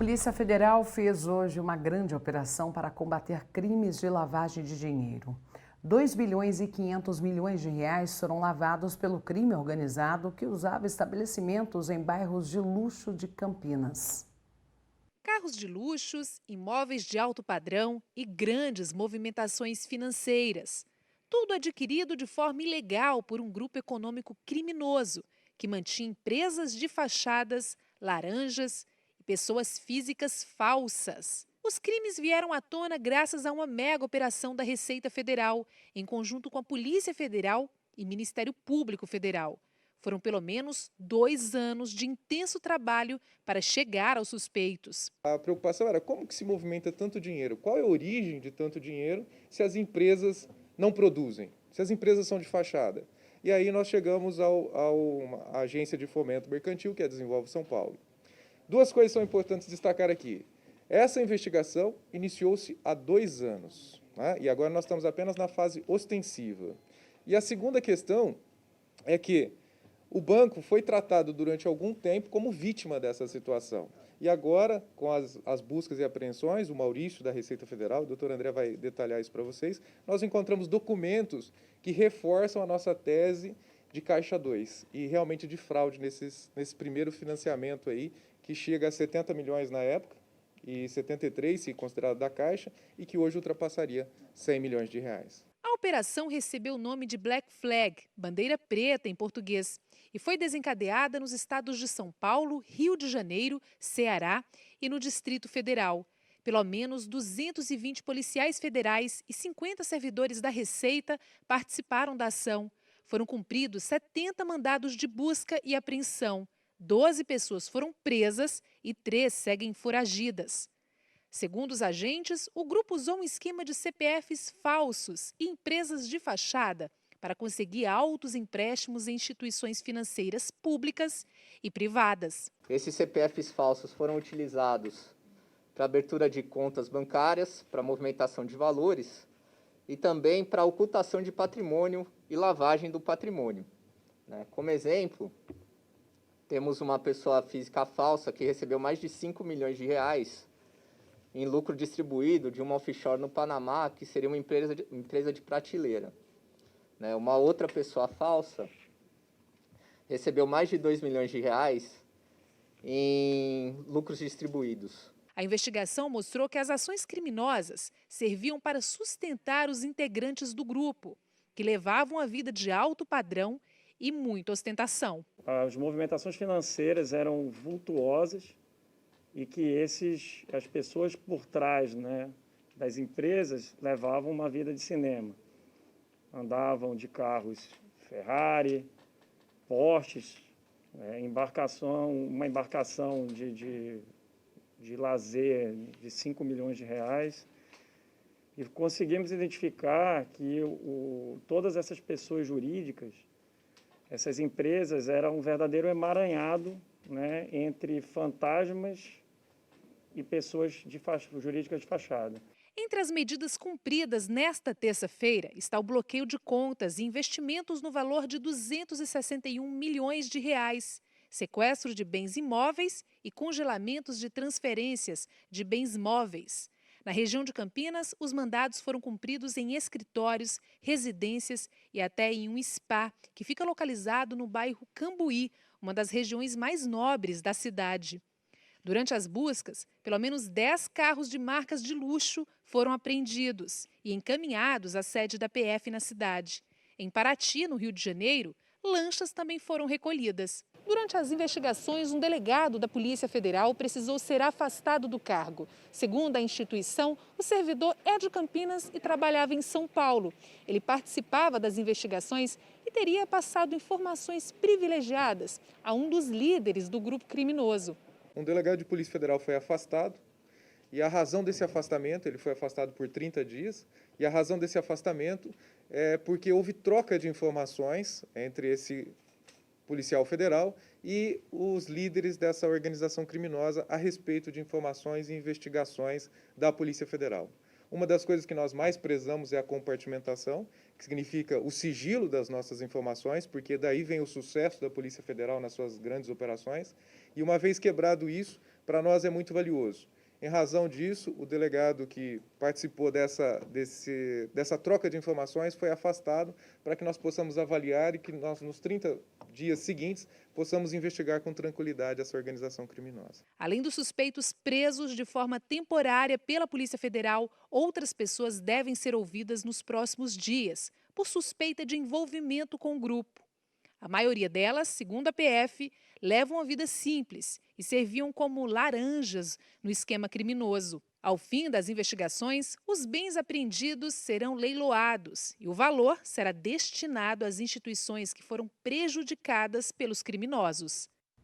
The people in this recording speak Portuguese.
Polícia Federal fez hoje uma grande operação para combater crimes de lavagem de dinheiro. 2 bilhões e 500 milhões de reais foram lavados pelo crime organizado que usava estabelecimentos em bairros de luxo de Campinas. Carros de luxos, imóveis de alto padrão e grandes movimentações financeiras. Tudo adquirido de forma ilegal por um grupo econômico criminoso que mantinha empresas de fachadas, laranjas e pessoas físicas falsas. Os crimes vieram à tona graças a uma mega operação da Receita Federal, em conjunto com a Polícia Federal e Ministério Público Federal. Foram pelo menos 2 anos de intenso trabalho para chegar aos suspeitos. A preocupação era como que se movimenta tanto dinheiro, qual é a origem de tanto dinheiro se as empresas não produzem, se as empresas são de fachada. E aí nós chegamos à agência de fomento mercantil, que é a Desenvolve São Paulo. Duas coisas são importantes destacar aqui. Essa investigação iniciou-se há 2 anos, né? E agora nós estamos apenas na fase ostensiva. E a segunda questão é que o banco foi tratado durante algum tempo como vítima dessa situação. E agora, com as buscas e apreensões, o Maurício da Receita Federal, o doutor André vai detalhar isso para vocês, nós encontramos documentos que reforçam a nossa tese de Caixa 2 e realmente de fraude nesse primeiro financiamento aí, que chega a 70 milhões na época, e 73, se considerado da Caixa, e que hoje ultrapassaria 100 milhões de reais. A operação recebeu o nome de Black Flag, bandeira preta em português, e foi desencadeada nos estados de São Paulo, Rio de Janeiro, Ceará e no Distrito Federal. Pelo menos 220 policiais federais e 50 servidores da Receita participaram da ação. Foram cumpridos 70 mandados de busca e apreensão. 12 pessoas foram presas e 3 seguem foragidas. Segundo os agentes, o grupo usou um esquema de CPFs falsos e empresas de fachada para conseguir altos empréstimos em instituições financeiras públicas e privadas. Esses CPFs falsos foram utilizados para abertura de contas bancárias, para movimentação de valores e também para ocultação de patrimônio e lavagem do patrimônio. Como exemplo, temos uma pessoa física falsa que recebeu mais de 5 milhões de reais em lucro distribuído de uma offshore no Panamá, que seria uma empresa de prateleira. Uma outra pessoa falsa recebeu mais de 2 milhões de reais em lucros distribuídos. A investigação mostrou que as ações criminosas serviam para sustentar os integrantes do grupo, que levavam a vida de alto padrão e muita ostentação. As movimentações financeiras eram vultuosas e que as pessoas por trás, das empresas levavam uma vida de cinema. Andavam de carros Ferrari, Porsches, uma embarcação de lazer de 5 milhões de reais. E conseguimos identificar que todas essas pessoas jurídicas, essas empresas, eram um verdadeiro emaranhado, entre fantasmas e pessoas jurídicas de fachada. Entre as medidas cumpridas nesta terça-feira está o bloqueio de contas e investimentos no valor de 261 milhões de reais, sequestro de bens imóveis e congelamentos de transferências de bens móveis. Na região de Campinas, os mandados foram cumpridos em escritórios, residências e até em um spa, que fica localizado no bairro Cambuí, uma das regiões mais nobres da cidade. Durante as buscas, pelo menos 10 carros de marcas de luxo foram apreendidos e encaminhados à sede da PF na cidade. Em Paraty, no Rio de Janeiro, lanchas também foram recolhidas. Durante as investigações, um delegado da Polícia Federal precisou ser afastado do cargo. Segundo a instituição, o servidor é de Campinas e trabalhava em São Paulo. Ele participava das investigações e teria passado informações privilegiadas a um dos líderes do grupo criminoso. Um delegado de Polícia Federal foi afastado, e a razão desse afastamento, ele foi afastado por 30 dias, e a razão desse afastamento é porque houve troca de informações entre esse policial federal e os líderes dessa organização criminosa a respeito de informações e investigações da Polícia Federal. Uma das coisas que nós mais prezamos é a compartimentação, que significa o sigilo das nossas informações, porque daí vem o sucesso da Polícia Federal nas suas grandes operações. E uma vez quebrado isso, para nós é muito valioso. Em razão disso, o delegado que participou dessa troca de informações foi afastado para que nós possamos avaliar e que nós, nos 30 dias seguintes, possamos investigar com tranquilidade essa organização criminosa. Além dos suspeitos presos de forma temporária pela Polícia Federal, outras pessoas devem ser ouvidas nos próximos dias, por suspeita de envolvimento com o grupo. A maioria delas, segundo a PF, levam uma vida simples e serviam como laranjas no esquema criminoso. Ao fim das investigações, os bens apreendidos serão leiloados e o valor será destinado às instituições que foram prejudicadas pelos criminosos.